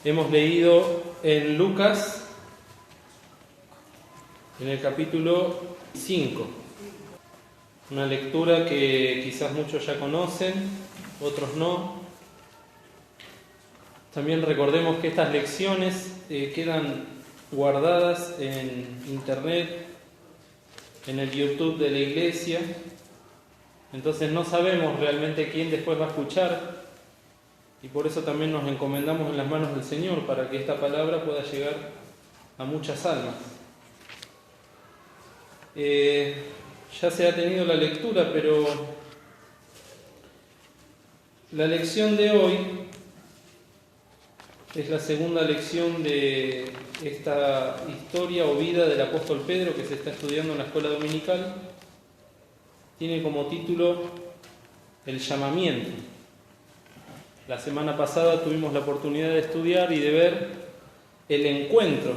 Hemos leído en Lucas, en el capítulo 5, una lectura que quizás muchos ya conocen, otros no. También recordemos que estas lecciones quedan guardadas en internet, en el YouTube de la iglesia. Entonces no sabemos realmente quién después va a escuchar, y por eso también nos encomendamos en las manos del Señor para que esta palabra pueda llegar a muchas almas. Ya se ha tenido la lectura, pero la lección de hoy es la segunda lección de esta historia o vida del apóstol Pedro que se está estudiando en la escuela dominical. Tiene como título El llamamiento. La semana pasada tuvimos la oportunidad de estudiar y de ver el encuentro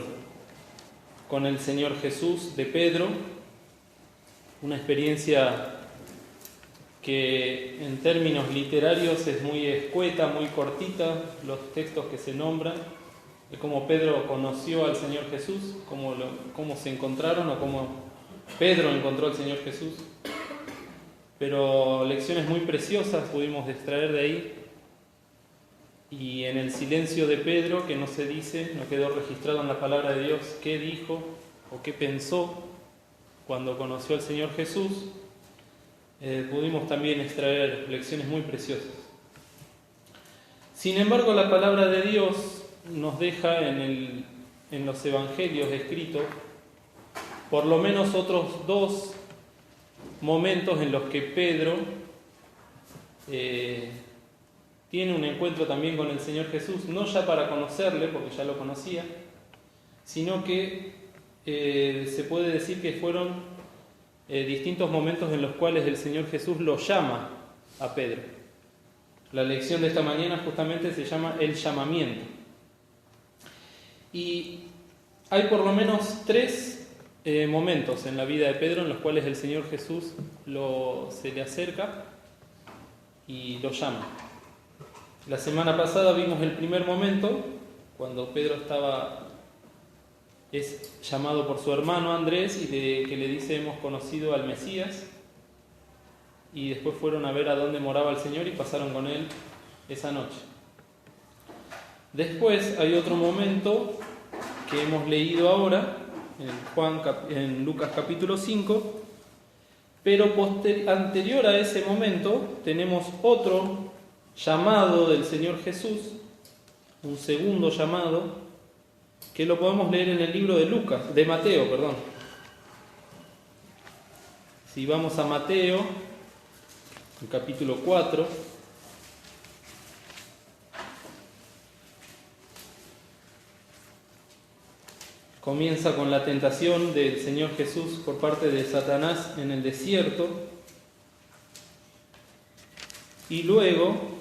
con el Señor Jesús de Pedro, una experiencia que en términos literarios es muy escueta, muy cortita, los textos que se nombran, de cómo Pedro conoció al Señor Jesús, cómo se encontraron o cómo Pedro encontró al Señor Jesús. Pero lecciones muy preciosas pudimos extraer de ahí, y en el silencio de Pedro, que no se dice, no quedó registrado en la palabra de Dios qué dijo o qué pensó cuando conoció al Señor Jesús, pudimos también extraer lecciones muy preciosas. Sin embargo, la palabra de Dios nos deja en los evangelios escritos por lo menos otros dos momentos en los que Pedro tiene un encuentro también con el Señor Jesús, no ya para conocerle, porque ya lo conocía, sino que se puede decir que fueron distintos momentos en los cuales el Señor Jesús lo llama a Pedro. La lección de esta mañana justamente se llama el llamamiento. Y hay por lo menos tres momentos en la vida de Pedro en los cuales el Señor Jesús se le acerca y lo llama. La semana pasada vimos el primer momento, cuando Pedro es llamado por su hermano Andrés y que le dice: hemos conocido al Mesías, y después fueron a ver a dónde moraba el Señor y pasaron con él esa noche. Después hay otro momento que hemos leído ahora en Lucas capítulo 5, pero anterior a ese momento tenemos otro llamado del Señor Jesús, un segundo llamado, que lo podemos leer en el libro de Mateo. Si vamos a Mateo, el capítulo 4, comienza con la tentación del Señor Jesús por parte de Satanás en el desierto, y luego,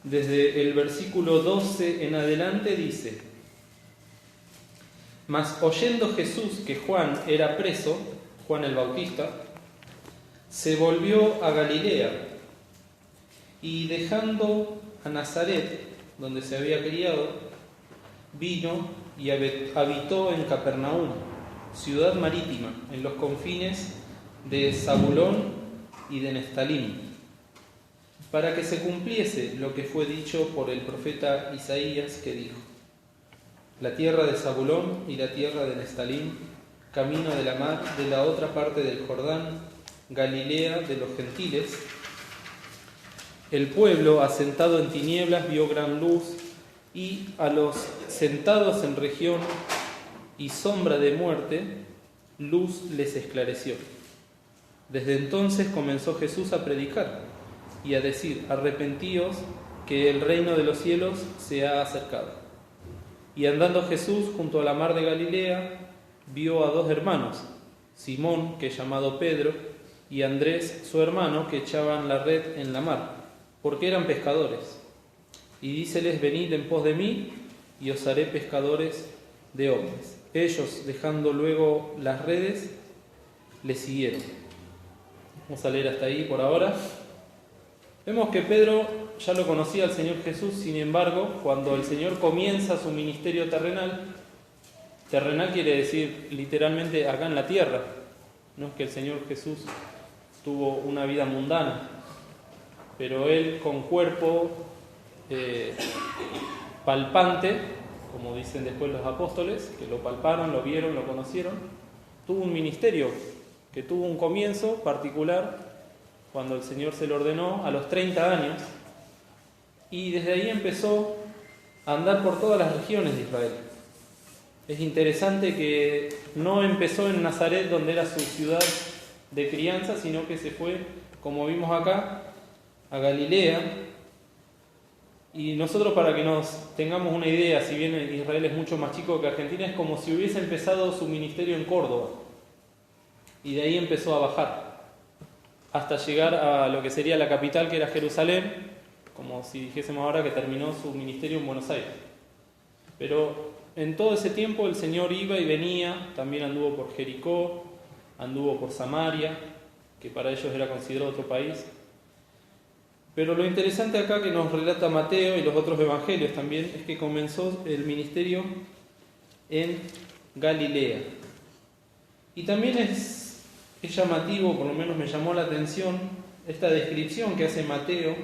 desde el versículo 12 en adelante, dice: mas oyendo Jesús que Juan era preso, Juan el Bautista, se volvió a Galilea, y dejando a Nazaret, donde se había criado, vino y habitó en Capernaum, ciudad marítima, en los confines de Zabulón y de Neftalí, para que se cumpliese lo que fue dicho por el profeta Isaías, que dijo: la tierra de Zabulón y la tierra de Neftalí, camino de la mar, de la otra parte del Jordán, Galilea de los gentiles. El pueblo asentado en tinieblas vio gran luz, y a los sentados en región y sombra de muerte, luz les esclareció. Desde entonces comenzó Jesús a predicar y a decir: arrepentíos, que el reino de los cielos se ha acercado. Y andando Jesús junto a la mar de Galilea, vio a dos hermanos, Simón, que es llamado Pedro, y Andrés, su hermano, que echaban la red en la mar, porque eran pescadores. Y díceles: venid en pos de mí, y os haré pescadores de hombres. Ellos, dejando luego las redes, le siguieron. Vamos a leer hasta ahí por ahora. Vemos que Pedro ya lo conocía al Señor Jesús, sin embargo, cuando el Señor comienza su ministerio terrenal quiere decir literalmente acá en la tierra, no es que el Señor Jesús tuvo una vida mundana, pero Él con cuerpo palpante, como dicen después los apóstoles, que lo palparon, lo vieron, lo conocieron, tuvo un ministerio que tuvo un comienzo particular cuando el Señor se lo ordenó a los 30 años, y desde ahí empezó a andar por todas las regiones de Israel. Es interesante que no empezó en Nazaret, donde era su ciudad de crianza, sino que se fue, como vimos acá, a Galilea. Y nosotros, para que nos tengamos una idea, si bien Israel es mucho más chico que Argentina, es como si hubiese empezado su ministerio en Córdoba. Y de ahí empezó a bajar, hasta llegar a lo que sería la capital, que era Jerusalén, como si dijésemos ahora que terminó su ministerio en Buenos Aires. Pero en todo ese tiempo el Señor iba y venía, también anduvo por Jericó, anduvo por Samaria, que para ellos era considerado otro país. Pero lo interesante acá que nos relata Mateo y los otros evangelios también es que comenzó el ministerio en Galilea. Y también es llamativo, por lo menos me llamó la atención, esta descripción que hace Mateo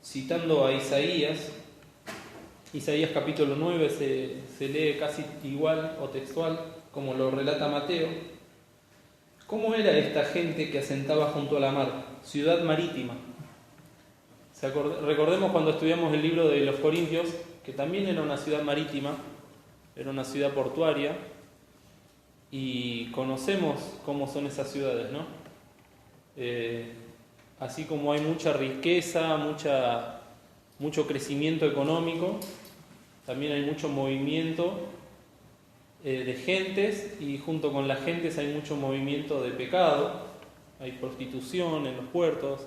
citando a Isaías. Isaías capítulo 9 se lee casi igual o textual como lo relata Mateo. ¿Cómo era esta gente que asentaba junto a la mar? Ciudad marítima. Recordemos cuando estudiamos el libro de los Corintios, que también era una ciudad marítima, era una ciudad portuaria, y conocemos cómo son esas ciudades, ¿no? Así como hay mucha riqueza, mucho crecimiento económico, también hay mucho movimiento de gentes, y junto con las gentes hay mucho movimiento de pecado, hay prostitución en los puertos,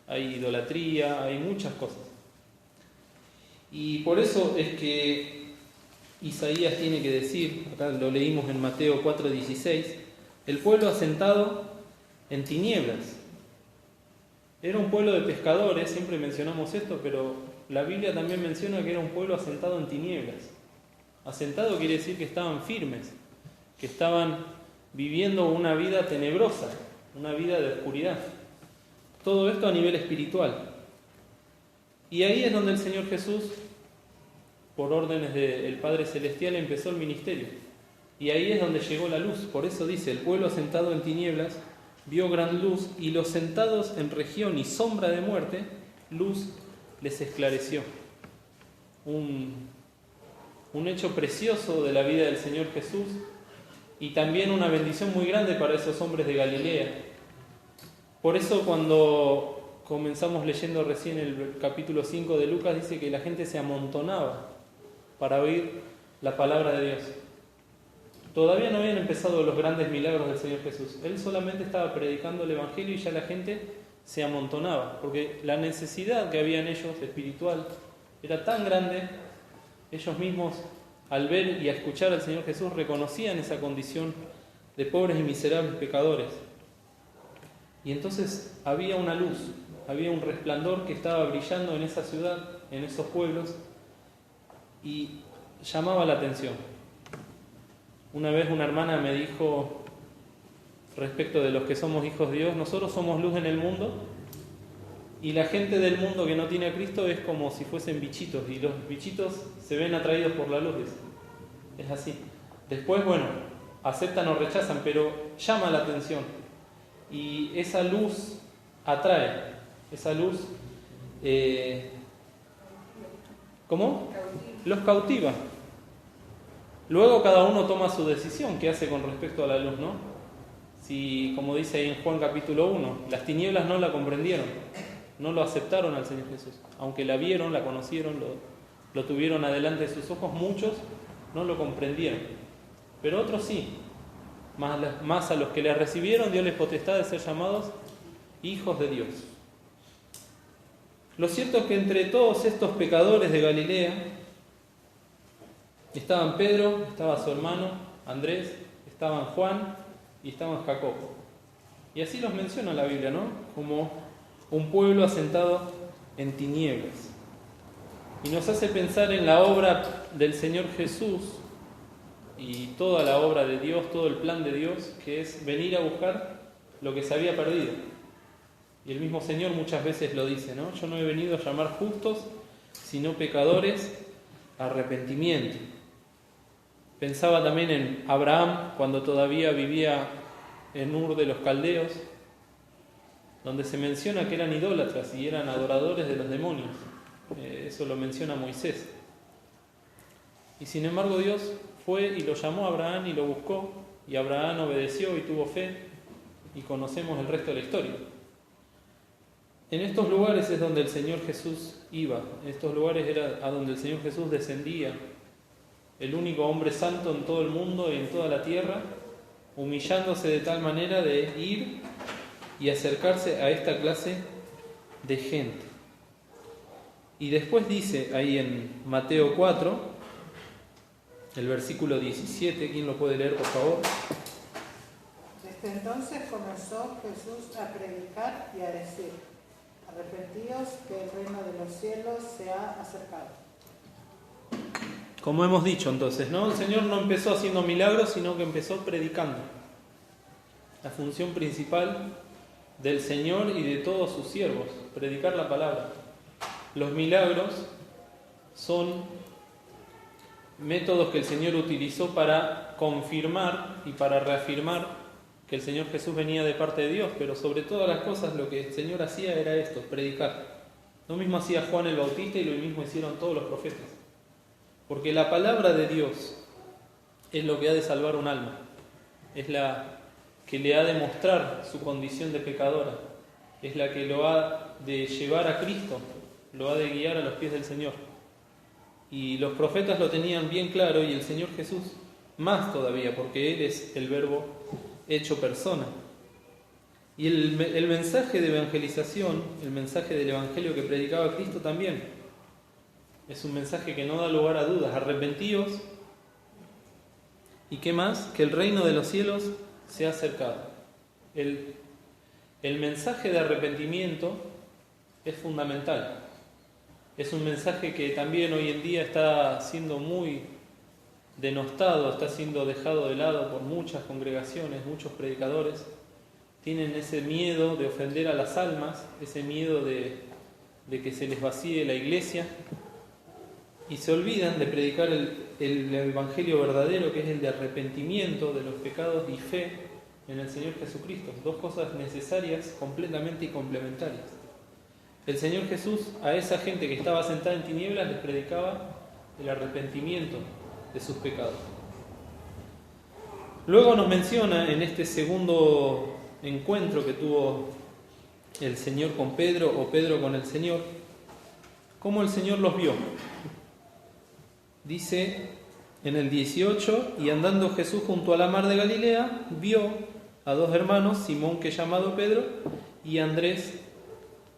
hay idolatría, hay muchas cosas. Y por eso es que Isaías tiene que decir, acá lo leímos en Mateo 4:16, el pueblo asentado en tinieblas. Era un pueblo de pescadores, siempre mencionamos esto, pero la Biblia también menciona que era un pueblo asentado en tinieblas. Asentado quiere decir que estaban firmes, que estaban viviendo una vida tenebrosa, una vida de oscuridad. Todo esto a nivel espiritual. Y ahí es donde el Señor Jesús, por órdenes del Padre Celestial, empezó el ministerio. Y ahí es donde llegó la luz. Por eso dice, el pueblo asentado en tinieblas vio gran luz, y los sentados en región y sombra de muerte, luz les esclareció. Un hecho precioso de la vida del Señor Jesús, y también una bendición muy grande para esos hombres de Galilea. Por eso cuando comenzamos leyendo recién el capítulo 5 de Lucas, dice que la gente se amontonaba para oír la palabra de Dios. Todavía no habían empezado los grandes milagros del Señor Jesús. Él solamente estaba predicando el Evangelio y ya la gente se amontonaba, porque la necesidad que habían ellos espiritual era tan grande. Ellos mismos, al ver y a escuchar al Señor Jesús, reconocían esa condición de pobres y miserables pecadores. Y entonces había una luz, había un resplandor que estaba brillando en esa ciudad, en esos pueblos, y llamaba la atención. Una vez una hermana me dijo, respecto de los que somos hijos de Dios, nosotros somos luz en el mundo, y la gente del mundo que no tiene a Cristo es como si fuesen bichitos, y los bichitos se ven atraídos por la luz. Es así. Después, bueno, aceptan o rechazan, pero llama la atención. Y esa luz atrae, esa luz, ¿cómo? Los cautiva. Luego cada uno toma su decisión, qué hace con respecto a la luz, ¿no? Si, como dice ahí en Juan capítulo 1, las tinieblas no la comprendieron, no lo aceptaron al Señor Jesús. Aunque la vieron, la conocieron, lo tuvieron adelante de sus ojos, muchos no lo comprendieron. Pero otros sí. Más a los que le recibieron, dio les potestad de ser llamados hijos de Dios. Lo cierto es que entre todos estos pecadores de Galilea estaban Pedro, estaba su hermano Andrés, estaban Juan y estaban Jacobo. Y así los menciona la Biblia, ¿no? Como un pueblo asentado en tinieblas. Y nos hace pensar en la obra del Señor Jesús y toda la obra de Dios, todo el plan de Dios, que es venir a buscar lo que se había perdido. Y el mismo Señor muchas veces lo dice, ¿no? Yo no he venido a llamar justos, sino pecadores a arrepentimiento. Pensaba también en Abraham cuando todavía vivía en Ur de los Caldeos, donde se menciona que eran idólatras y eran adoradores de los demonios. Eso lo menciona Moisés. Y sin embargo Dios fue y lo llamó a Abraham y lo buscó, y Abraham obedeció y tuvo fe, y conocemos el resto de la historia. En estos lugares es donde el Señor Jesús iba, en estos lugares era a donde el Señor Jesús descendía, el único hombre santo en todo el mundo y en toda la tierra, humillándose de tal manera de ir y acercarse a esta clase de gente. Y después dice ahí en Mateo 4, el versículo 17, ¿quién lo puede leer por favor? Desde entonces comenzó Jesús a predicar y a decir: arrepentíos, que el reino de los cielos se ha acercado. Como hemos dicho entonces, ¿no? El Señor no empezó haciendo milagros, sino que empezó predicando. La función principal del Señor y de todos sus siervos, predicar la palabra. Los milagros son métodos que el Señor utilizó para confirmar y para reafirmar que el Señor Jesús venía de parte de Dios, pero sobre todas las cosas lo que el Señor hacía era esto, predicar. Lo mismo hacía Juan el Bautista y lo mismo hicieron todos los profetas. Porque la palabra de Dios es lo que ha de salvar un alma, es la que le ha de mostrar su condición de pecadora, es la que lo ha de llevar a Cristo, lo ha de guiar a los pies del Señor. Y los profetas lo tenían bien claro y el Señor Jesús más todavía, porque Él es el Verbo hecho persona. Y el mensaje de evangelización, el mensaje del Evangelio que predicaba Cristo también, es un mensaje que no da lugar a dudas. Arrepentíos, ¿y qué más? Que el reino de los cielos se ha acercado. El mensaje de arrepentimiento es fundamental. Es un mensaje que también hoy en día está siendo muy denostado, está siendo dejado de lado por muchas congregaciones, muchos predicadores. Tienen ese miedo de ofender a las almas, ese miedo de que se les vacíe la iglesia, y se olvidan de predicar el evangelio verdadero, que es el de arrepentimiento de los pecados y fe en el Señor Jesucristo. Dos cosas necesarias, completamente y complementarias. El Señor Jesús a esa gente que estaba sentada en tinieblas les predicaba el arrepentimiento de sus pecados. Luego nos menciona en este segundo encuentro que tuvo el Señor con Pedro, o Pedro con el Señor, cómo el Señor los vio. Dice en el 18: y andando Jesús junto a la mar de Galilea, vio a dos hermanos, Simón, que es llamado Pedro, y Andrés,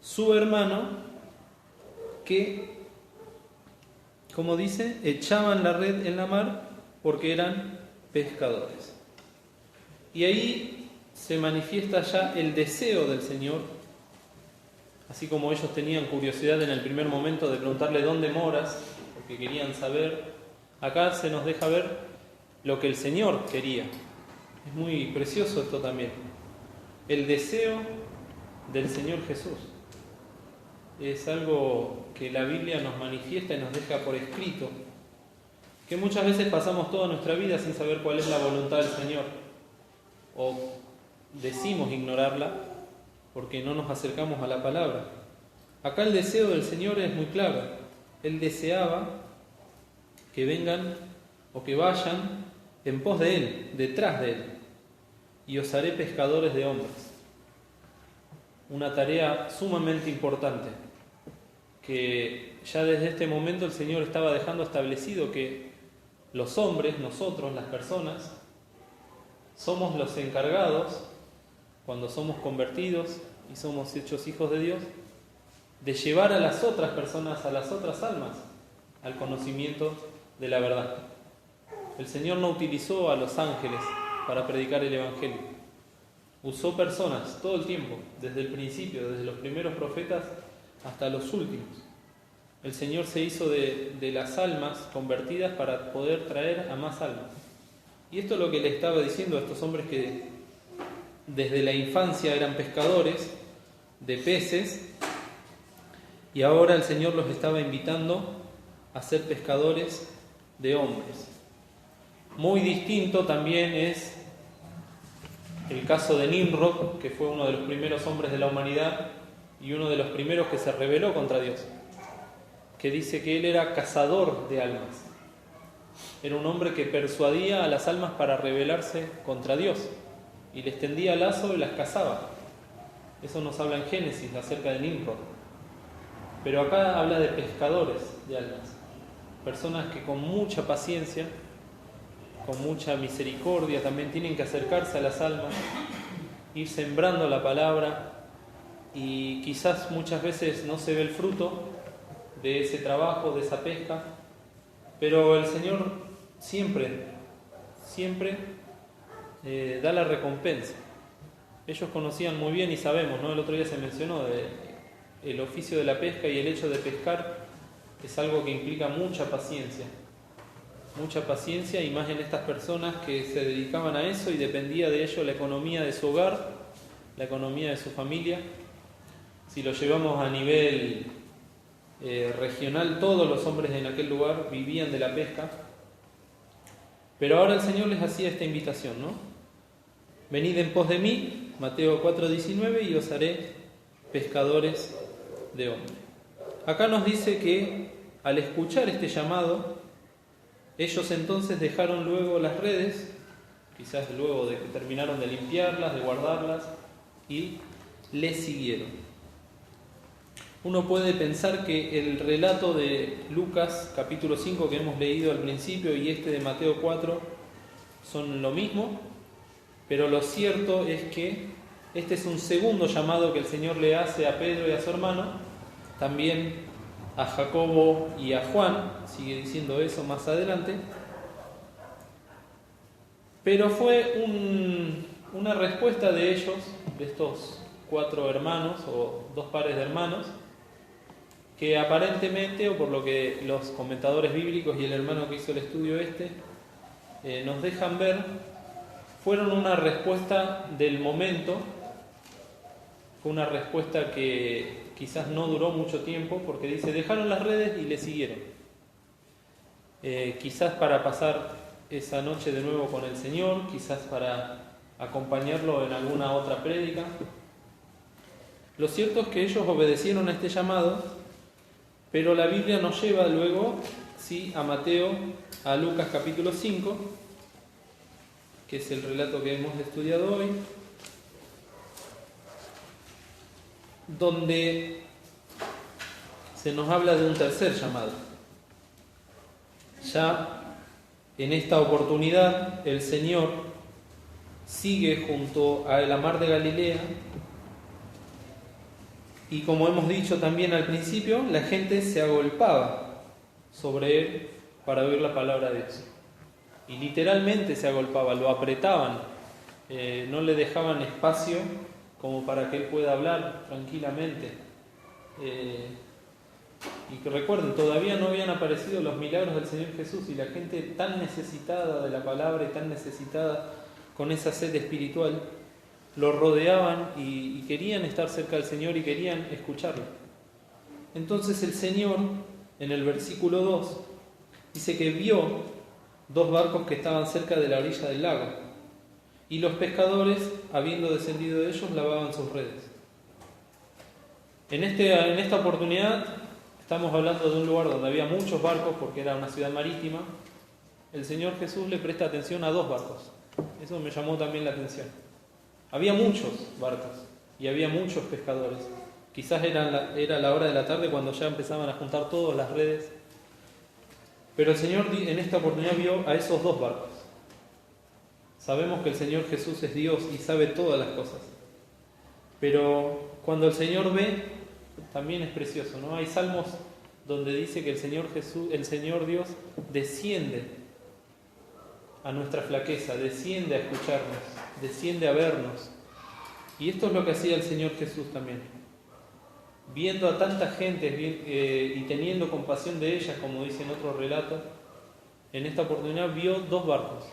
su hermano, que, como dice, echaban la red en la mar porque eran pescadores. Y ahí se manifiesta ya el deseo del Señor, así como ellos tenían curiosidad en el primer momento de preguntarle dónde moras, porque querían saber. Acá se nos deja ver lo que el Señor quería. Es muy precioso esto también. El deseo del Señor Jesús es algo que la Biblia nos manifiesta y nos deja por escrito, que muchas veces pasamos toda nuestra vida sin saber cuál es la voluntad del Señor, o decimos ignorarla porque no nos acercamos a la palabra. Acá el deseo del Señor es muy claro. Él deseaba que vengan o que vayan en pos de Él, detrás de Él. Y os haré pescadores de hombres. Una tarea sumamente importante, que ya desde este momento el Señor estaba dejando establecido que los hombres, nosotros, las personas, somos los encargados, cuando somos convertidos y somos hechos hijos de Dios, de llevar a las otras personas, a las otras almas, al conocimiento de la verdad. El Señor no utilizó a los ángeles para predicar el Evangelio. Usó personas todo el tiempo, desde el principio, desde los primeros profetas hasta los últimos. El Señor se hizo de las almas convertidas para poder traer a más almas. Y esto es lo que le estaba diciendo a estos hombres que desde la infancia eran pescadores de peces, y ahora el Señor los estaba invitando a ser pescadores de hombres. Muy distinto también es el caso de Nimrod, que fue uno de los primeros hombres de la humanidad y uno de los primeros que se rebeló contra Dios, que dice que él era cazador de almas. Era un hombre que persuadía a las almas para rebelarse contra Dios y les tendía lazo y las cazaba. Eso nos habla en Génesis acerca de Nimrod. Pero acá habla de pescadores de almas, personas que con mucha paciencia, con mucha misericordia también tienen que acercarse a las almas, ir sembrando la palabra, y quizás muchas veces no se ve el fruto de ese trabajo, de esa pesca, pero el Señor siempre da la recompensa. Ellos conocían muy bien y sabemos, ¿no? El otro día se mencionó el oficio de la pesca, y el hecho de pescar es algo que implica mucha paciencia, y más en estas personas que se dedicaban a eso y dependía de ello la economía de su hogar, la economía de su familia. Si lo llevamos a nivel regional, todos los hombres en aquel lugar vivían de la pesca. Pero ahora el Señor les hacía esta invitación, ¿no? Venid en pos de mí, Mateo 4:19, y os haré pescadores de hombres. Acá nos dice que al escuchar este llamado, ellos entonces dejaron luego las redes, quizás luego de que terminaron de limpiarlas, de guardarlas, y le siguieron. Uno puede pensar que el relato de Lucas capítulo 5 que hemos leído al principio y este de Mateo 4 son lo mismo, pero lo cierto es que este es un segundo llamado que el Señor le hace a Pedro y a su hermano, también a Jacobo y a Juan, sigue diciendo eso más adelante, pero fue una respuesta de ellos, de estos 4 hermanos o 2 pares de hermanos, que aparentemente, o por lo que los comentadores bíblicos y el hermano que hizo el estudio nos dejan ver, fueron una respuesta del momento. Fue una respuesta que quizás no duró mucho tiempo, porque dice, dejaron las redes y le siguieron. Quizás para pasar esa noche de nuevo con el Señor, quizás para acompañarlo en alguna otra prédica. Lo cierto es que ellos obedecieron a este llamado, pero la Biblia nos lleva luego, sí, a Lucas capítulo 5, que es el relato que hemos estudiado hoy, donde se nos habla de un tercer llamado. Ya en esta oportunidad el Señor sigue junto a la mar de Galilea, y como hemos dicho también al principio, la gente se agolpaba sobre él para oír la palabra de Dios. Y literalmente se agolpaba, lo apretaban, no le dejaban espacio como para que él pueda hablar tranquilamente. Y que recuerden, todavía no habían aparecido los milagros del Señor Jesús, y la gente tan necesitada de la palabra y tan necesitada con esa sed espiritual, lo rodeaban y querían estar cerca del Señor y querían escucharlo. Entonces el Señor, en el versículo 2, dice que vio 2 barcos que estaban cerca de la orilla del lago, y los pescadores, habiendo descendido de ellos, lavaban sus redes. En esta oportunidad estamos hablando de un lugar donde había muchos barcos, porque era una ciudad marítima. El Señor Jesús le presta atención a 2 barcos. Eso me llamó también la atención. Había muchos barcos y había muchos pescadores. Quizás era la hora de la tarde cuando ya empezaban a juntar todas las redes. Pero el Señor en esta oportunidad vio a esos 2 barcos. Sabemos que el Señor Jesús es Dios y sabe todas las cosas. Pero cuando el Señor ve, también es precioso, ¿no? Hay salmos donde dice que el Señor Dios desciende a nuestra flaqueza, desciende a escucharnos, desciende a vernos. Y esto es lo que hacía el Señor Jesús también. viendo a tanta gente y teniendo compasión de ellas, como dice en otro relato, en esta oportunidad vio 2 barcos.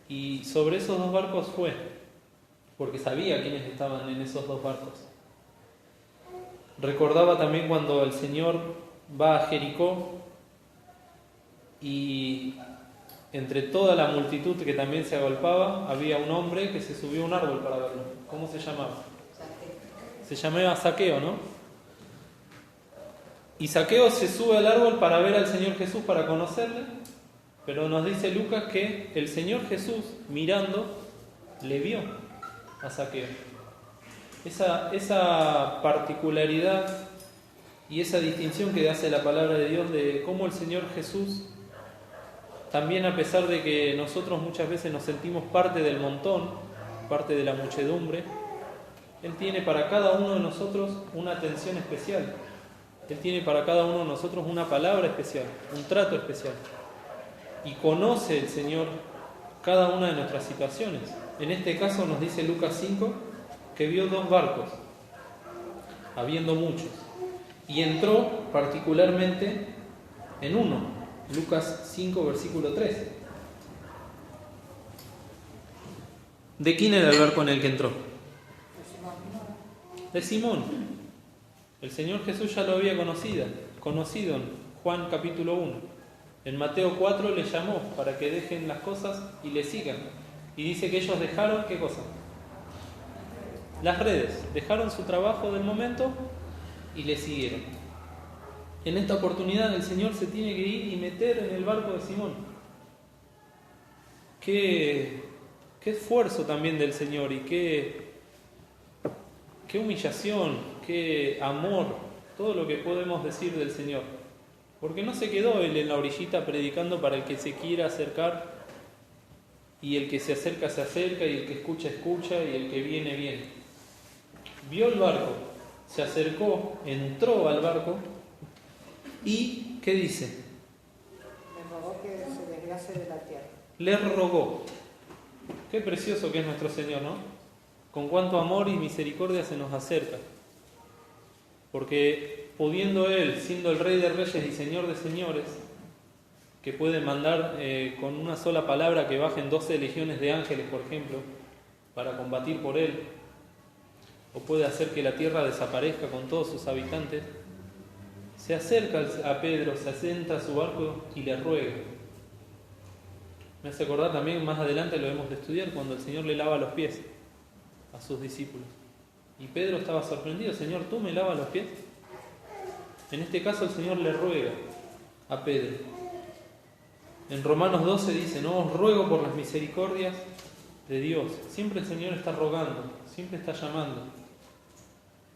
Y sobre esos 2 barcos fue, porque sabía quiénes estaban en esos 2 barcos. Recordaba también cuando el Señor va a Jericó y entre toda la multitud que también se agolpaba, había un hombre que se subió a un árbol para verlo. ¿Cómo se llamaba? Se llamaba Zaqueo, ¿no? Y Zaqueo se sube al árbol para ver al Señor Jesús, para conocerle, pero nos dice Lucas que el Señor Jesús, mirando, le vio a Zaqueo. Esa particularidad y esa distinción que hace la palabra de Dios de cómo el Señor Jesús, también a pesar de que nosotros muchas veces nos sentimos parte del montón, parte de la muchedumbre, Él tiene para cada uno de nosotros una atención especial. Él tiene para cada uno de nosotros una palabra especial, un trato especial. Y conoce el Señor cada una de nuestras situaciones. En este caso nos dice Lucas 5 que vio 2 barcos, habiendo muchos. Y entró particularmente en uno, Lucas 5, versículo 3. ¿De quién era el barco en el que entró? De Simón. El Señor Jesús ya lo había conocido en Juan capítulo 1. En Mateo 4 le llamó para que dejen las cosas y le sigan. Y dice que ellos dejaron, ¿qué cosa? Las redes. Dejaron su trabajo del momento y le siguieron. En esta oportunidad el Señor se tiene que ir y meter en el barco de Simón. Qué esfuerzo también del Señor y qué humillación, qué amor, todo lo que podemos decir del Señor. Porque no se quedó Él en la orillita predicando para el que se quiera acercar, y el que se acerca, y el que escucha, y el que viene, viene. Vio el barco, se acercó, entró al barco y, ¿qué dice? Le rogó que se desviase de la tierra. Le rogó. Qué precioso que es nuestro Señor, ¿no? Con cuánto amor y misericordia se nos acerca. Porque pudiendo Él, siendo el Rey de Reyes y Señor de Señores, que puede mandar con una sola palabra que bajen 12 legiones de ángeles, por ejemplo, para combatir por Él, o puede hacer que la tierra desaparezca con todos sus habitantes, se acerca a Pedro, se asienta a su barco y le ruega. Me hace acordar también, más adelante lo hemos de estudiar, cuando el Señor le lava los pies a sus discípulos. Y Pedro estaba sorprendido: Señor, ¿tú me lavas los pies? En este caso el Señor le ruega a Pedro. En Romanos 12 dice: no os ruego por las misericordias de Dios. Siempre el Señor está rogando, siempre está llamando.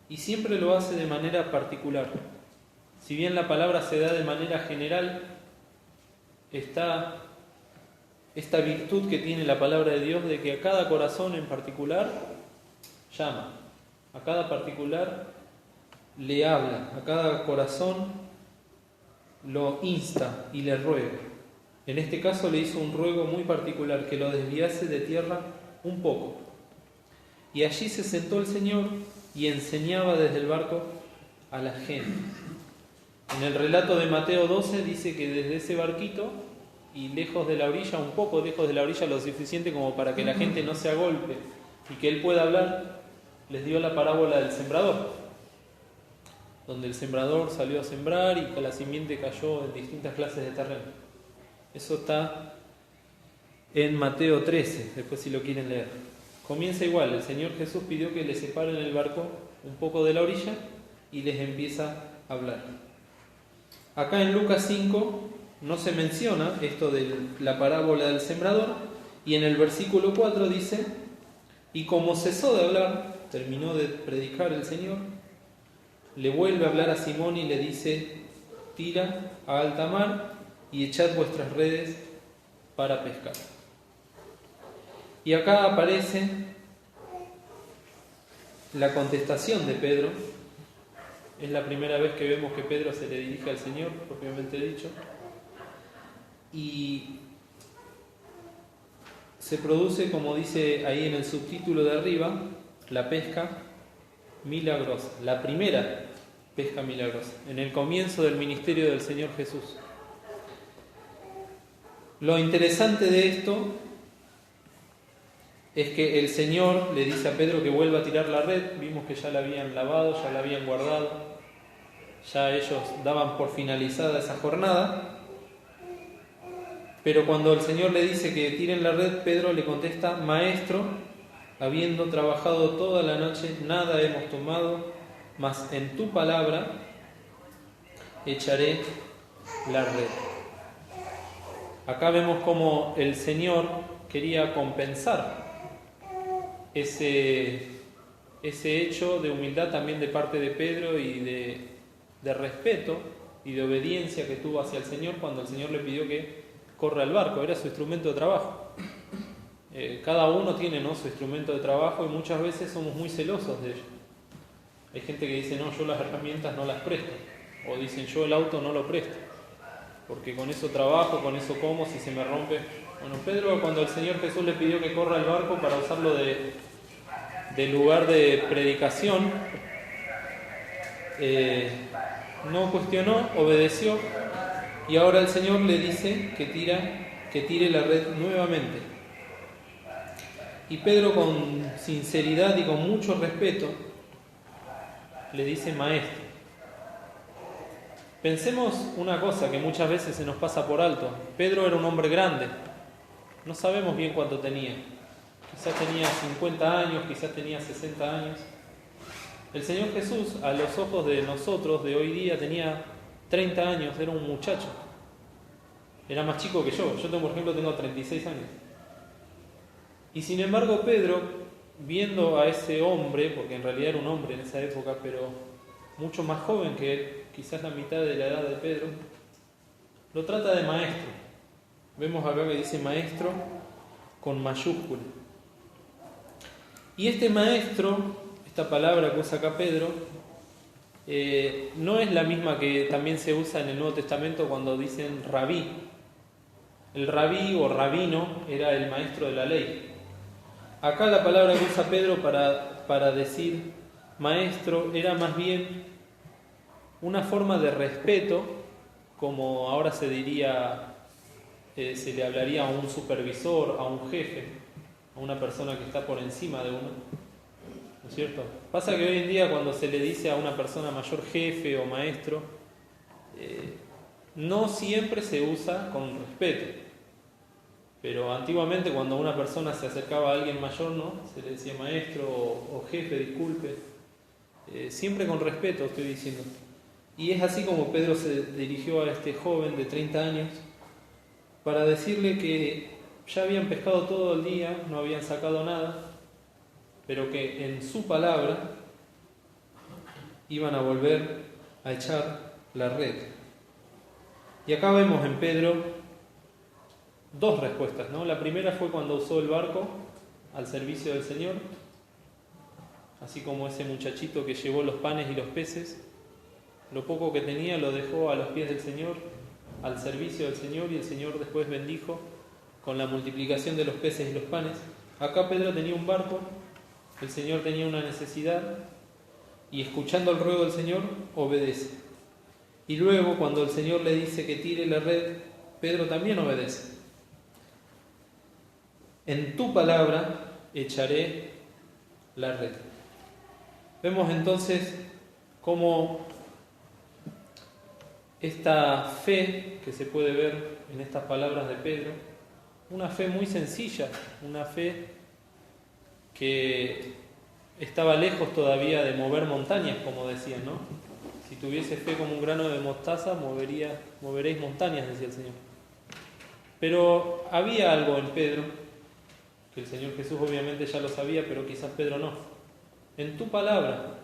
Y siempre lo hace de manera particular. Si bien la palabra se da de manera general, está esta virtud que tiene la palabra de Dios de que a cada corazón en particular llama, a cada particular le habla, a cada corazón lo insta y le ruega. En este caso le hizo un ruego muy particular, que lo desviase de tierra un poco. Y allí se sentó el Señor y enseñaba desde el barco a la gente. En el relato de Mateo 12 dice que desde ese barquito y lejos de la orilla, un poco lejos de la orilla, lo suficiente como para que la gente no se agolpe y que Él pueda hablar, les dio la parábola del sembrador, donde el sembrador salió a sembrar y que la simiente cayó en distintas clases de terreno. Eso está en Mateo 13, después si lo quieren leer. Comienza igual: el Señor Jesús pidió que le separen el barco un poco de la orilla y les empieza a hablar. Acá en Lucas 5 no se menciona esto de la parábola del sembrador, y en el versículo 4 dice: y como cesó de hablar, terminó de predicar el Señor, le vuelve a hablar a Simón y le dice: tira a alta mar y echad vuestras redes para pescar. Y acá aparece la contestación de Pedro. Es la primera vez que vemos que Pedro se le dirige al Señor, propiamente dicho. Y se produce, como dice ahí en el subtítulo de arriba, la pesca milagrosa, la primera pesca milagrosa, en el comienzo del ministerio del Señor Jesús. Lo interesante de esto es que el Señor le dice a Pedro que vuelva a tirar la red. Vimos que ya la habían lavado, ya la habían guardado, ya ellos daban por finalizada esa jornada. Pero cuando el Señor le dice que tiren la red, Pedro le contesta: Maestro, habiendo trabajado toda la noche, nada hemos tomado, mas en tu palabra echaré la red. Acá vemos cómo el Señor quería compensar ese hecho de humildad también de parte de Pedro y de respeto y de obediencia que tuvo hacia el Señor cuando el Señor le pidió que corra el barco. Era su instrumento de trabajo. Cada uno tiene, ¿no?, su instrumento de trabajo, y muchas veces somos muy celosos de ello. Hay gente que dice: no, yo las herramientas no las presto, o dicen: yo el auto no lo presto, porque con eso trabajo, con eso como, si se me rompe. Bueno, Pedro, cuando el Señor Jesús le pidió que corra el barco para usarlo de lugar de predicación, no cuestionó, obedeció, y ahora el Señor le dice que tire la red nuevamente. Y Pedro, con sinceridad y con mucho respeto, le dice: Maestro. Pensemos una cosa que muchas veces se nos pasa por alto. Pedro era un hombre grande. No sabemos bien cuánto tenía. Quizás tenía 50 años, quizás tenía 60 años. El Señor Jesús, a los ojos de nosotros de hoy día, tenía 30 años, era un muchacho. Era más chico que yo. Yo, por ejemplo, tengo 36 años. Y sin embargo, Pedro, viendo a ese hombre, porque en realidad era un hombre en esa época, pero mucho más joven que él, quizás la mitad de la edad de Pedro, lo trata de maestro. Vemos acá que dice maestro con mayúscula. Y este maestro, esta palabra que usa acá Pedro, no es la misma que también se usa en el Nuevo Testamento cuando dicen rabí. El rabí o rabino era el maestro de la ley. Acá la palabra que usa Pedro para decir maestro era más bien una forma de respeto, como ahora se diría, se le hablaría a un supervisor, a un jefe, a una persona que está por encima de uno, ¿no es cierto? Pasa que hoy en día, cuando se le dice a una persona mayor jefe o maestro, no siempre se usa con respeto. Pero antiguamente, cuando una persona se acercaba a alguien mayor, ¿no?, se le decía maestro o jefe, disculpe. Siempre con respeto, estoy diciendo. Y es así como Pedro se dirigió a este joven de 30 años para decirle que ya habían pescado todo el día, no habían sacado nada, pero que en su palabra iban a volver a echar la red. Y acá vemos en Pedro dos respuestas, ¿no? La primera fue cuando usó el barco al servicio del Señor, así como ese muchachito que llevó los panes y los peces. Lo poco que tenía lo dejó a los pies del Señor, al servicio del Señor, y el Señor después bendijo con la multiplicación de los peces y los panes. Acá Pedro tenía un barco, el Señor tenía una necesidad, y escuchando el ruego del Señor, obedece. Y luego, cuando el Señor le dice que tire la red, Pedro también obedece. En tu palabra echaré la red. Vemos entonces cómo esta fe que se puede ver en estas palabras de Pedro, una fe muy sencilla, una fe que estaba lejos todavía de mover montañas, como decían, ¿no? Si tuviese fe como un grano de mostaza, moveréis montañas, decía el Señor. Pero había algo en Pedro, que el Señor Jesús obviamente ya lo sabía, pero quizás Pedro no. En tu palabra.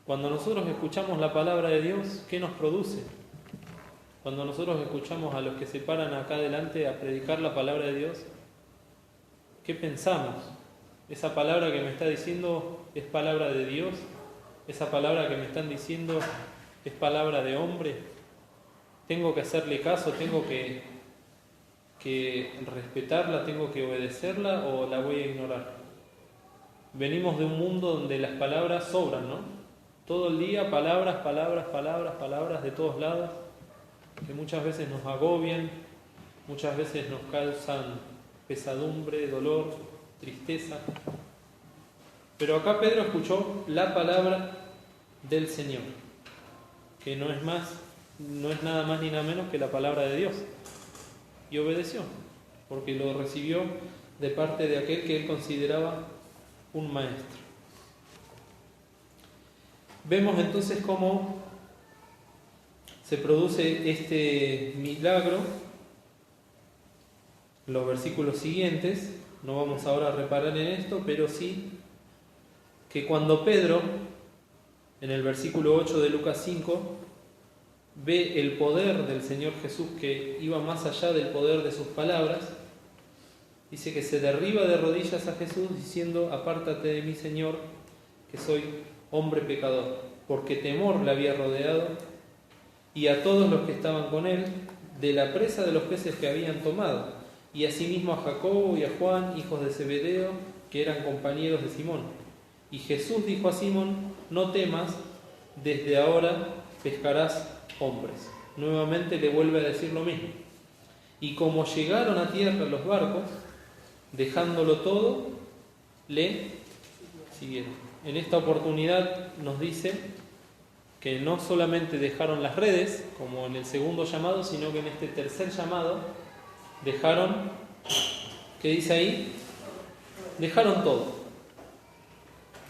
Cuando nosotros escuchamos la palabra de Dios, ¿qué nos produce? Cuando nosotros escuchamos a los que se paran acá adelante a predicar la palabra de Dios, ¿qué pensamos? ¿Esa palabra que me está diciendo es palabra de Dios? ¿Esa palabra que me están diciendo es palabra de hombre? ¿Tengo que hacerle caso? ¿Tengo que respetarla? ¿Tengo que obedecerla? ¿O la voy a ignorar? venimos de un mundo donde las palabras sobran, ¿no? Todo el día palabras, palabras, palabras, palabras de todos lados, que muchas veces nos agobian, muchas veces nos causan pesadumbre, dolor, tristeza. Pero acá Pedro escuchó la palabra del Señor, que no es nada más ni nada menos que la palabra de Dios. Y obedeció, porque lo recibió de parte de aquel que él consideraba un maestro. Vemos entonces cómo se produce este milagro. Los versículos siguientes, no vamos ahora a reparar en esto, pero sí que cuando Pedro, en el versículo 8 de Lucas 5, ve el poder del Señor Jesús que iba más allá del poder de sus palabras, dice que se derriba de rodillas a Jesús diciendo: apártate de mí, Señor, que soy hombre pecador, porque temor le había rodeado y a todos los que estaban con él de la presa de los peces que habían tomado, y asimismo a Jacobo y a Juan, hijos de Zebedeo, que eran compañeros de Simón. Y Jesús dijo a Simón: no temas, desde ahora pescarás hombres. Nuevamente le vuelve a decir lo mismo. Y como llegaron a tierra los barcos, dejándolo todo, le siguieron. En esta oportunidad nos dice que no solamente dejaron las redes, como en el segundo llamado, sino que en este tercer llamado dejaron, ¿qué dice ahí? Dejaron todo.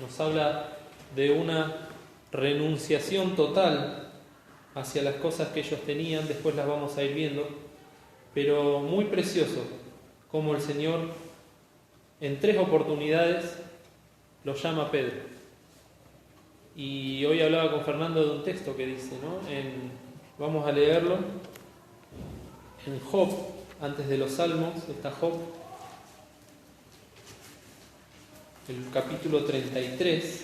Nos habla de una renunciación total hacia las cosas que ellos tenían, después las vamos a ir viendo, pero muy precioso como el Señor en 3 oportunidades lo llama a Pedro. Y hoy hablaba con Fernando de un texto que dice, ¿no? Vamos a leerlo en Job, antes de los Salmos, está Job, el capítulo 33.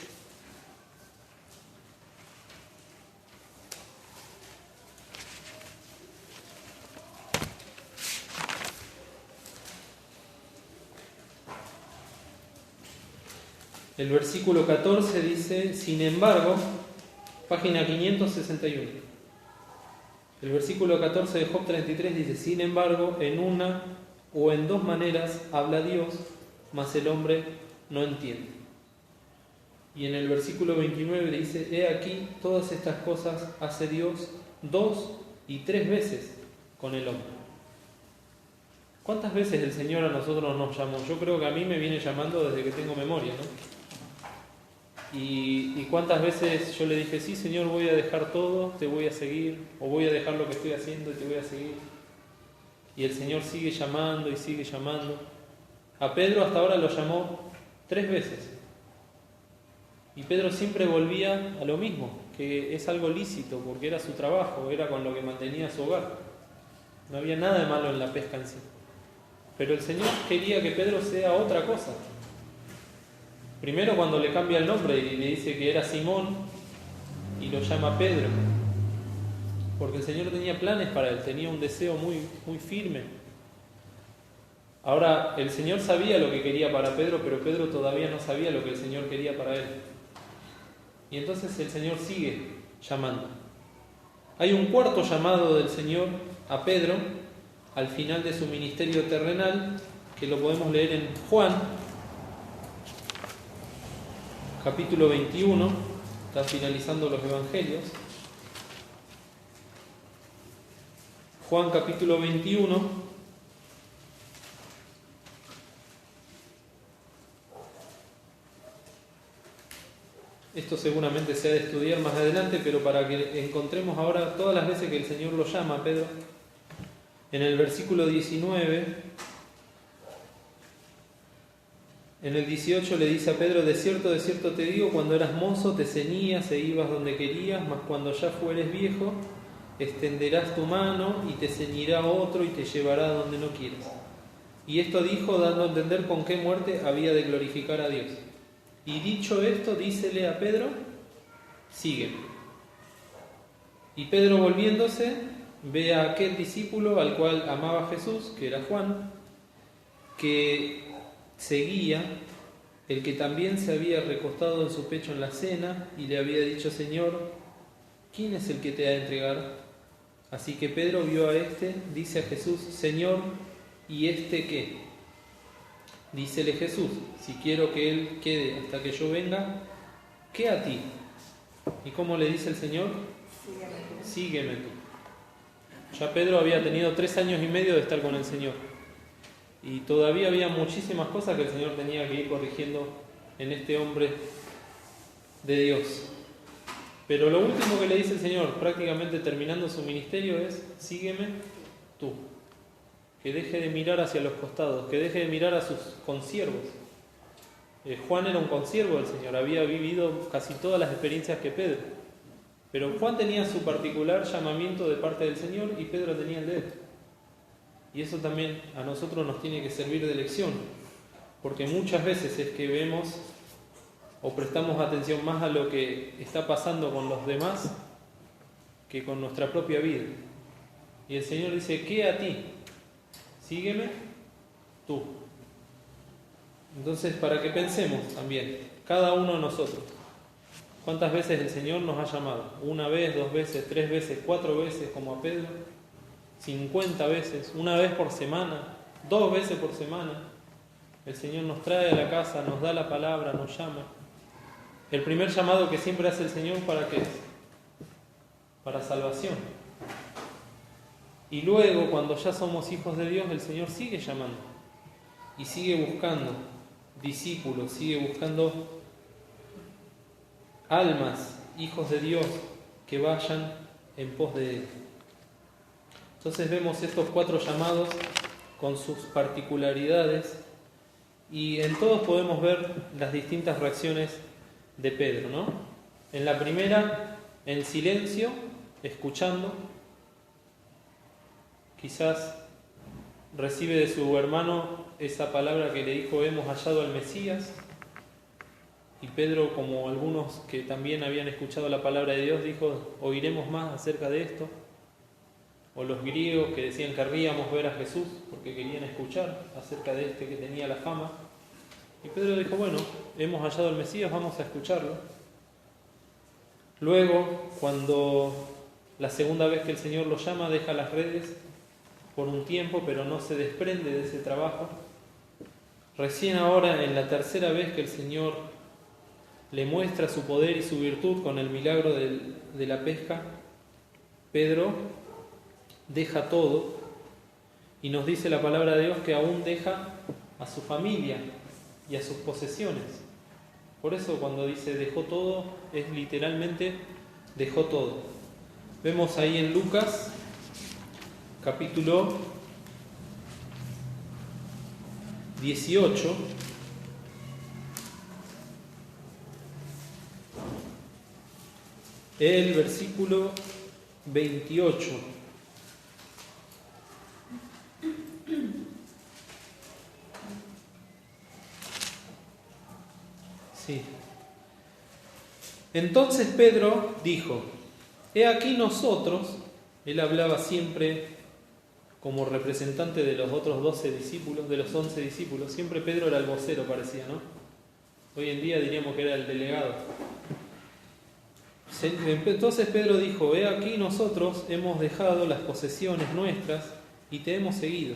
El versículo 14 dice: sin embargo, página 561. El versículo 14 de Job 33 dice: sin embargo, en una o en 2 maneras habla Dios, mas el hombre no entiende. Y en el versículo 29 dice: he aquí, todas estas cosas hace Dios 2 y 3 veces con el hombre. ¿Cuántas veces el Señor a nosotros nos llamó? Yo creo que a mí me viene llamando desde que tengo memoria, ¿no? Y cuántas veces yo le dije: sí, Señor, voy a dejar todo, te voy a seguir, o voy a dejar lo que estoy haciendo y te voy a seguir. Y el Señor sigue llamando y sigue llamando. A Pedro hasta ahora lo llamó 3 veces. Y Pedro siempre volvía a lo mismo, que es algo lícito, porque era su trabajo, era con lo que mantenía su hogar. No había nada de malo en la pesca en sí. Pero el Señor quería que Pedro sea otra cosa. Primero cuando le cambia el nombre y le dice que era Simón y lo llama Pedro, porque el Señor tenía planes para él, tenía un deseo muy, muy firme. Ahora, el Señor sabía lo que quería para Pedro, pero Pedro todavía no sabía lo que el Señor quería para él. Y entonces el Señor sigue llamando. Hay un 4º llamado del Señor a Pedro al final de su ministerio terrenal, que lo podemos leer en Juan, capítulo 21, está finalizando los evangelios. Juan capítulo 21. Esto seguramente se ha de estudiar más adelante, pero para que encontremos ahora todas las veces que el Señor lo llama a Pedro. En el versículo 19, en el 18 le dice a Pedro: de cierto te digo, cuando eras mozo te ceñías e ibas donde querías, mas cuando ya fueres viejo, extenderás tu mano y te ceñirá otro y te llevará donde no quieras. Y esto dijo, dando a entender con qué muerte había de glorificar a Dios. Y dicho esto, dícele a Pedro: sígueme. Y Pedro, volviéndose, ve a aquel discípulo al cual amaba Jesús, que era Juan, que seguía el que también se había recostado en su pecho en la cena y le había dicho: Señor, ¿quién es el que te ha de entregar? Así que Pedro vio a este, dice a Jesús: Señor, ¿y este qué? Dícele Jesús: si quiero que él quede hasta que yo venga, ¿qué a ti? ¿Y cómo le dice el Señor? Sígueme tú. Ya Pedro había tenido 3 años y medio de estar con el Señor. Y todavía había muchísimas cosas que el Señor tenía que ir corrigiendo en este hombre de Dios. Pero lo último que le dice el Señor, prácticamente terminando su ministerio, es: sígueme tú. Que deje de mirar hacia los costados, que deje de mirar a sus consiervos. Juan era un consiervo del Señor, había vivido casi todas las experiencias que Pedro. Pero Juan tenía su particular llamamiento de parte del Señor y Pedro tenía el de él. Y eso también a nosotros nos tiene que servir de lección, porque muchas veces es que vemos o prestamos atención más a lo que está pasando con los demás que con nuestra propia vida. Y el Señor dice: ¿qué a ti? Sígueme tú. Entonces, para que pensemos también, cada uno de nosotros, ¿cuántas veces el Señor nos ha llamado? 1 vez, 2 veces, 3 veces, 4 veces, como a Pedro, 50 veces, 1 vez por semana, 2 veces por semana. El Señor nos trae a la casa, nos da la palabra, nos llama. El primer llamado que siempre hace el Señor, ¿para qué es? Para salvación. Y luego, cuando ya somos hijos de Dios, el Señor sigue llamando y sigue buscando discípulos, sigue buscando almas, hijos de Dios, que vayan en pos de Él. Entonces vemos estos 4 llamados con sus particularidades y en todos podemos ver las distintas reacciones de Pedro, ¿no? En la primera, en silencio, escuchando. Quizás recibe de su hermano esa palabra que le dijo: hemos hallado al Mesías. Y Pedro, como algunos que también habían escuchado la palabra de Dios, dijo: oiremos más acerca de esto. O los griegos que decían: querríamos ver a Jesús, porque querían escuchar acerca de este que tenía la fama. Y Pedro dijo: bueno, hemos hallado al Mesías, vamos a escucharlo. Luego, cuando la segunda vez que el Señor lo llama, deja las redes por un tiempo, pero no se desprende de ese trabajo. Recién ahora, en la tercera vez que el Señor le muestra su poder y su virtud con el milagro de la pesca, Pedro deja todo y nos dice la palabra de Dios que aún deja a su familia y a sus posesiones. Por eso cuando dice dejó todo, es literalmente dejó todo. Vemos ahí en Lucas capítulo 18, el versículo 28. Sí. Entonces Pedro dijo: he aquí nosotros, él hablaba siempre como representante de los otros 12 discípulos, de los 11 discípulos, siempre Pedro era el vocero, parecía, ¿no? Hoy en día diríamos que era el delegado. Entonces Pedro dijo: he aquí nosotros hemos dejado las posesiones nuestras y te hemos seguido.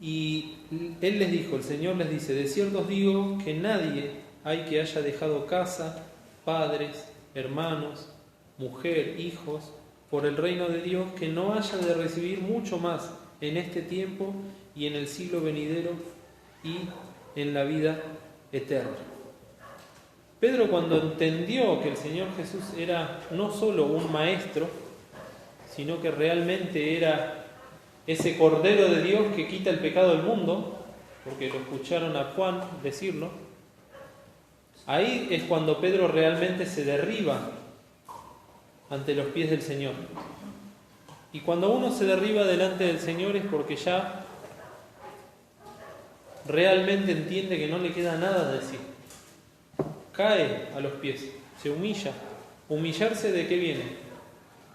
Y él les dijo, el Señor les dice: de cierto os digo que nadie hay que haya dejado casa, padres, hermanos, mujer, hijos, por el reino de Dios, que no haya de recibir mucho más en este tiempo y en el siglo venidero y en la vida eterna. Pedro, cuando entendió que el Señor Jesús era no solo un maestro, sino que realmente era ese Cordero de Dios que quita el pecado del mundo, porque lo escucharon a Juan decirlo, ahí es cuando Pedro realmente se derriba ante los pies del Señor. Y cuando uno se derriba delante del Señor es porque ya realmente entiende que no le queda nada de sí. Cae a los pies, se humilla. ¿Humillarse de qué viene?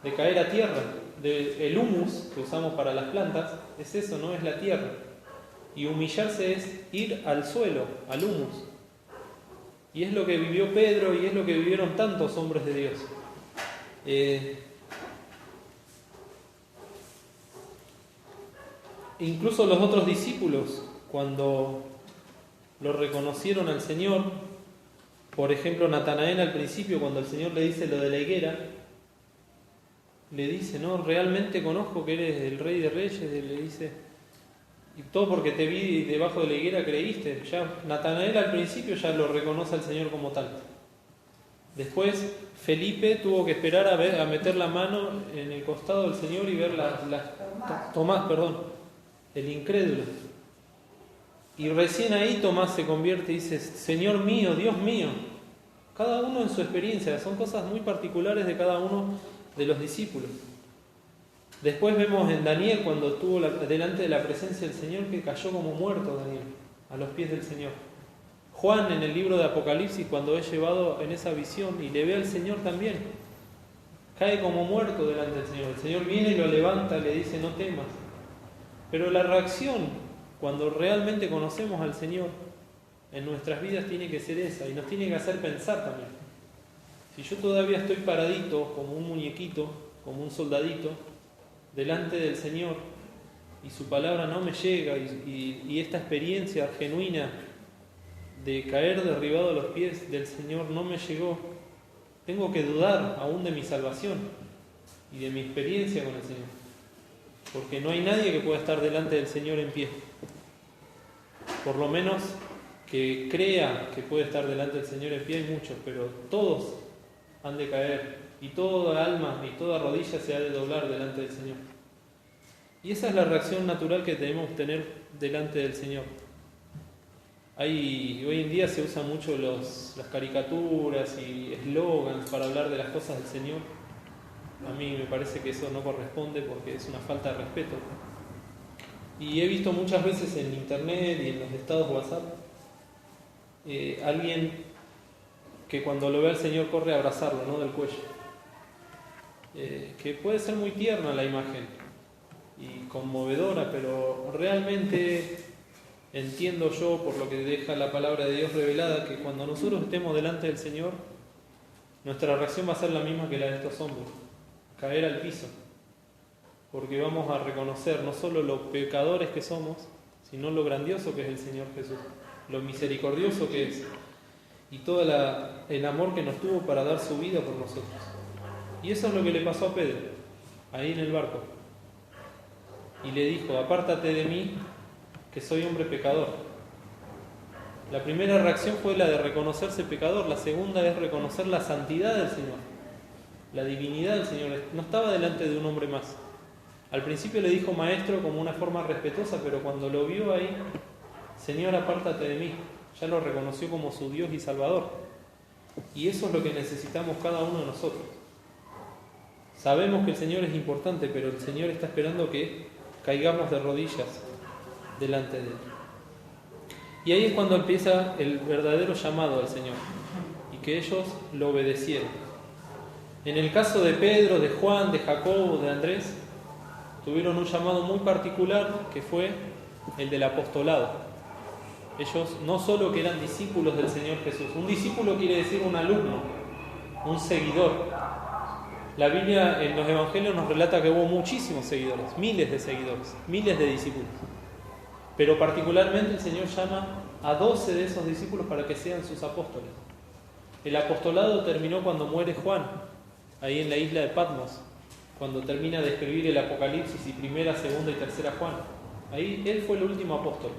De caer a tierra. El humus que usamos para las plantas es eso, no es la tierra. Y humillarse es ir al suelo, al humus. Y es lo que vivió Pedro y es lo que vivieron tantos hombres de Dios. Incluso los otros discípulos, cuando lo reconocieron al Señor, por ejemplo Natanael al principio, cuando el Señor le dice lo de la higuera, le dice, no, realmente conozco que eres el Rey de Reyes, le dice, y todo porque te vi debajo de la higuera creíste. Ya Natanael al principio ya lo reconoce al Señor como tal. Después Felipe tuvo que esperar a meter la mano en el costado del Señor y ver Tomás, el incrédulo. Y recién ahí Tomás se convierte y dice, Señor mío, Dios mío. Cada uno en su experiencia, son cosas muy particulares de cada uno de los discípulos. Después vemos en Daniel, cuando estuvo delante de la presencia del Señor, que cayó como muerto Daniel, a los pies del Señor. Juan en el libro de Apocalipsis, cuando es llevado en esa visión y le ve al Señor también, cae como muerto delante del Señor. El Señor viene y lo levanta, le dice, no temas. Pero la reacción, cuando realmente conocemos al Señor, en nuestras vidas tiene que ser esa, y nos tiene que hacer pensar también. Si yo todavía estoy paradito, como un muñequito, como un soldadito, delante del Señor, y su palabra no me llega, y esta experiencia genuina de caer derribado a los pies del Señor no me llegó, tengo que dudar aún de mi salvación y de mi experiencia con el Señor, porque no hay nadie que pueda estar delante del Señor en pie, por lo menos que crea que puede estar delante del Señor en pie hay muchos, pero todos han de caer, y toda alma y toda rodilla se ha de doblar delante del Señor. Y esa es la reacción natural que debemos tener delante del Señor. Hoy en día se usan mucho las caricaturas y eslogans para hablar de las cosas del Señor. A mí me parece que eso no corresponde porque es una falta de respeto. Y he visto muchas veces en internet y en los estados WhatsApp alguien que cuando lo ve al Señor corre a abrazarlo, ¿no? Del cuello. Que puede ser muy tierna la imagen y conmovedora, pero realmente entiendo yo, por lo que deja la palabra de Dios revelada, que cuando nosotros estemos delante del Señor, nuestra reacción va a ser la misma que la de estos hombres, caer al piso, porque vamos a reconocer no solo lo pecadores que somos, sino lo grandioso que es el Señor Jesús, lo misericordioso que es, y todo el amor que nos tuvo para dar su vida por nosotros. Y eso es lo que le pasó a Pedro, ahí en el barco. Y le dijo, apártate de mí, que soy hombre pecador. La primera reacción fue la de reconocerse pecador, la segunda es reconocer la santidad del Señor, la divinidad del Señor. No estaba delante de un hombre más. Al principio le dijo maestro como una forma respetuosa, pero cuando lo vio ahí, Señor, apártate de mí, ya lo reconoció como su Dios y Salvador. Y eso es lo que necesitamos cada uno de nosotros. Sabemos que el Señor es importante, pero el Señor está esperando que caigamos de rodillas delante de Él. Y ahí es cuando empieza el verdadero llamado al Señor, y que ellos lo obedecieron. En el caso de Pedro, de Juan, de Jacobo, de Andrés, tuvieron un llamado muy particular que fue el del apostolado. Ellos no solo que eran discípulos del Señor Jesús, un discípulo quiere decir un alumno, un seguidor. La Biblia en los Evangelios nos relata que hubo muchísimos seguidores, miles de discípulos. Pero particularmente el Señor llama a 12 de esos discípulos para que sean sus apóstoles. El apostolado terminó cuando muere Juan, ahí en la isla de Patmos, cuando termina de escribir el Apocalipsis y primera, segunda y tercera Juan. Ahí él fue el último apóstol.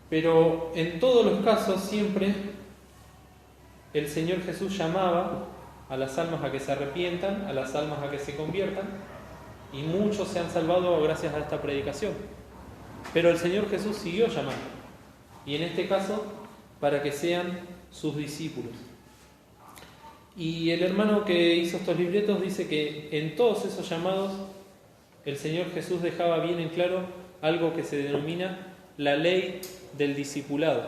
Pero en todos los casos siempre el Señor Jesús llamaba a las almas a que se arrepientan, a las almas a que se conviertan, y muchos se han salvado gracias a esta predicación. Pero el Señor Jesús siguió llamando, y en este caso para que sean sus discípulos. Y el hermano que hizo estos libretos dice que en todos esos llamados el Señor Jesús dejaba bien en claro algo que se denomina la ley del discipulado.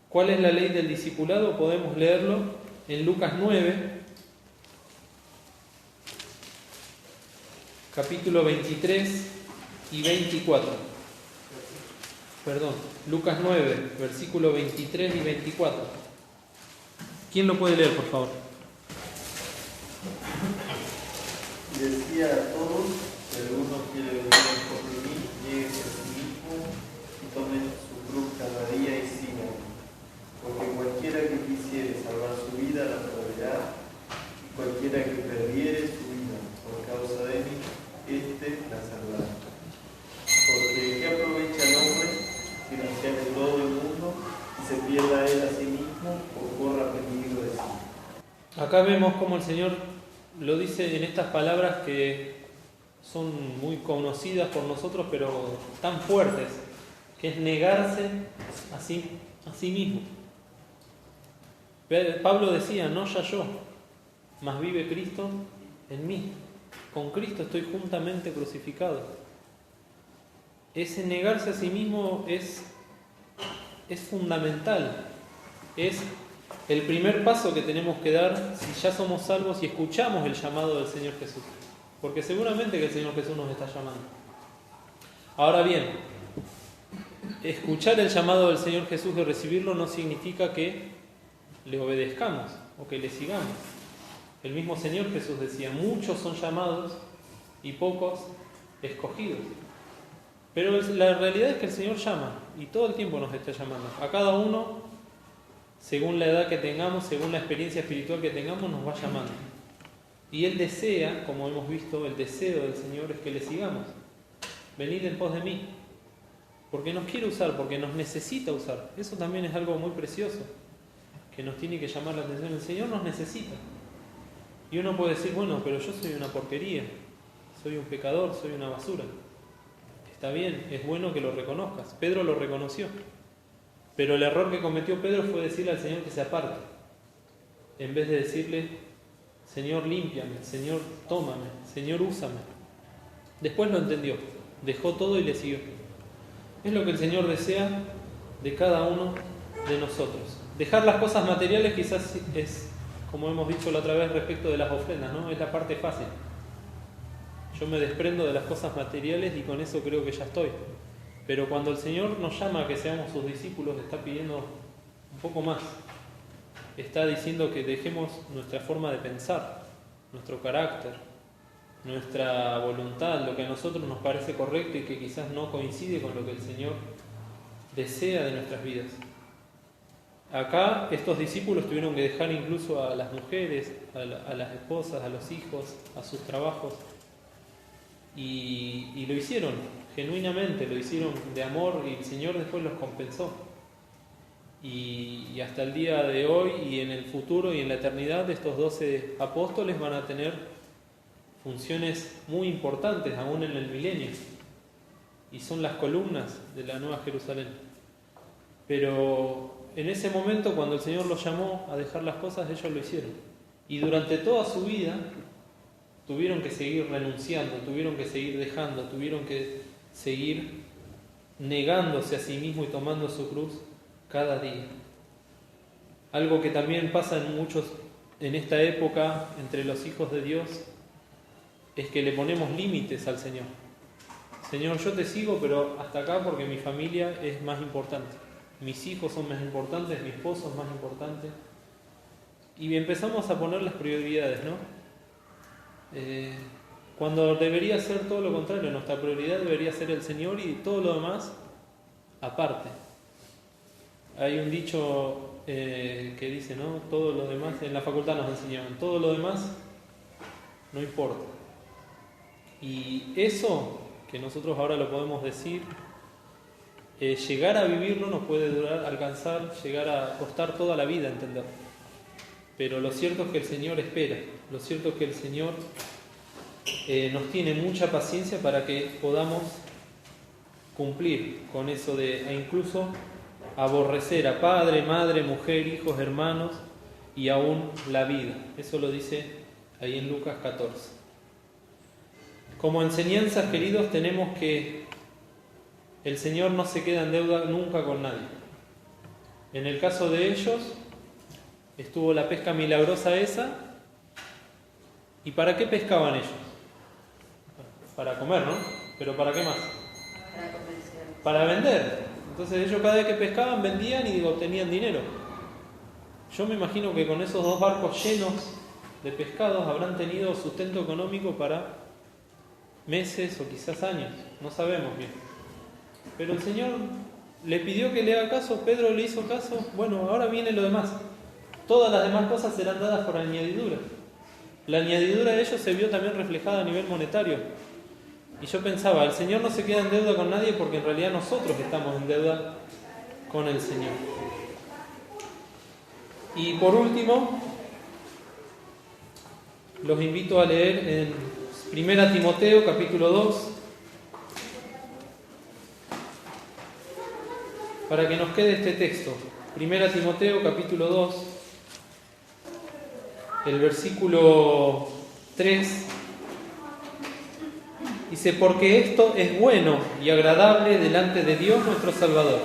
¿Cuál es la ley del discipulado? Podemos leerlo en Lucas 9, capítulo 23 y 24. Lucas 9, versículos 23 y 24. ¿Quién lo puede leer, por favor? Y decía a todos: si alguno quiere venir en pos de mí, niéguese a sí mismo y tome su cruz cada día y sígame. Porque cualquiera que quisiere salvar su vida la perderá, y cualquiera que perdiere su vida por causa de mí, éste la salvará. Porque ¿qué aprovecha el hombre si gane todo el mundo y se pierda él a sí mismo o corra peligro de sí? Acá vemos cómo el Señor lo dice en estas palabras que son muy conocidas por nosotros, pero tan fuertes, que es negarse a sí mismo. Pablo decía: no ya yo, mas vive Cristo en mí. Con Cristo estoy juntamente crucificado. Ese negarse a sí mismo es fundamental. Es el primer paso que tenemos que dar si ya somos salvos y escuchamos el llamado del Señor Jesús. Porque seguramente que el Señor Jesús nos está llamando. Ahora bien, escuchar el llamado del Señor Jesús y recibirlo no significa que le obedezcamos o que le sigamos. El mismo Señor Jesús decía: muchos son llamados y pocos escogidos. Pero la realidad es que el Señor llama y todo el tiempo nos está llamando. A cada uno, según la edad que tengamos, según la experiencia espiritual que tengamos, nos va llamando. Y Él desea, como hemos visto, el deseo del Señor es que le sigamos. Venid en pos de mí. Porque nos quiere usar, porque nos necesita usar. Eso también es algo muy precioso, que nos tiene que llamar la atención. El Señor nos necesita. Y uno puede decir: bueno, pero yo soy una porquería, soy un pecador, soy una basura. Está bien, es bueno que lo reconozcas. Pedro lo reconoció. Pero el error que cometió Pedro fue decirle al Señor que se aparte, en vez de decirle: Señor, límpiame, Señor, tómame, Señor, úsame. Después lo entendió, dejó todo y le siguió. Es lo que el Señor desea de cada uno de nosotros. Dejar las cosas materiales quizás es, como hemos dicho la otra vez respecto de las ofrendas, ¿no? Es la parte fácil. Yo me desprendo de las cosas materiales y con eso creo que ya estoy. Pero cuando el Señor nos llama a que seamos sus discípulos, está pidiendo un poco más. Está diciendo que dejemos nuestra forma de pensar, nuestro carácter, nuestra voluntad, lo que a nosotros nos parece correcto y que quizás no coincide con lo que el Señor desea de nuestras vidas. Acá estos discípulos tuvieron que dejar incluso a las mujeres, a las esposas, a los hijos, a sus trabajos. Y lo hicieron genuinamente, lo hicieron de amor y el Señor después los compensó. Y hasta el día de hoy y en el futuro y en la eternidad, estos 12 apóstoles van a tener funciones muy importantes aún en el milenio. Y son las columnas de la Nueva Jerusalén. Pero en ese momento, cuando el Señor los llamó a dejar las cosas, ellos lo hicieron. Y durante toda su vida tuvieron que seguir renunciando, tuvieron que seguir dejando, tuvieron que seguir negándose a sí mismo y tomando su cruz cada día. Algo que también pasa en muchos en esta época entre los hijos de Dios es que le ponemos límites al Señor. Señor, yo te sigo, pero hasta acá porque mi familia es más importante. Mis hijos son más importantes, mi esposo es más importante. Y empezamos a poner las prioridades, ¿no? Cuando debería ser todo lo contrario, nuestra prioridad debería ser el Señor y todo lo demás aparte. Hay un dicho que dice, ¿no? Todo lo demás, en la facultad nos enseñaban, todo lo demás no importa. Y eso, que nosotros ahora lo podemos decir, llegar a vivirlo nos puede durar, alcanzar, llegar a costar toda la vida entender. Pero lo cierto es que el Señor espera, lo cierto es que el Señor nos tiene mucha paciencia para que podamos cumplir con eso e incluso aborrecer a padre, madre, mujer, hijos, hermanos y aún la vida. Eso lo dice ahí en Lucas 14. Como enseñanzas, queridos, tenemos que el Señor no se queda en deuda nunca con nadie. En el caso de ellos, estuvo la pesca milagrosa esa. ¿Y para qué pescaban ellos? Para comer, ¿no? ¿Pero para qué más? Para vender. Entonces ellos cada vez que pescaban vendían y tenían dinero. Yo me imagino que con esos 2 barcos llenos de pescados habrán tenido sustento económico para meses o quizás años, no sabemos bien. Pero el Señor le pidió que le haga caso, Pedro le hizo caso, bueno, ahora viene lo demás. Todas las demás cosas serán dadas por añadidura. La añadidura de ellos se vio también reflejada a nivel monetario. Y yo pensaba, el Señor no se queda en deuda con nadie porque en realidad nosotros estamos en deuda con el Señor. Y por último, los invito a leer en 1 Timoteo capítulo 2, para que nos quede este texto. 1 Timoteo capítulo 2, el versículo 3, dice: porque esto es bueno y agradable delante de Dios nuestro Salvador,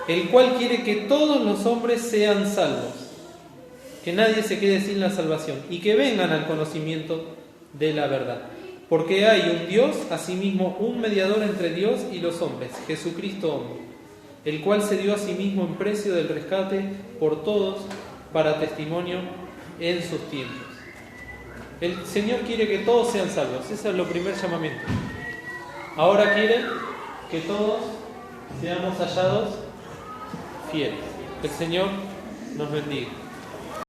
el cual quiere que todos los hombres sean salvos, que nadie se quede sin la salvación, y que vengan al conocimiento de la verdad. Porque hay un Dios, asimismo un mediador entre Dios y los hombres, Jesucristo hombre, el cual se dio a sí mismo en precio del rescate por todos para testimonio en sus tiempos. El Señor quiere que todos sean salvos, ese es el primer llamamiento. Ahora quiere que todos seamos hallados fieles. Que el Señor nos bendiga.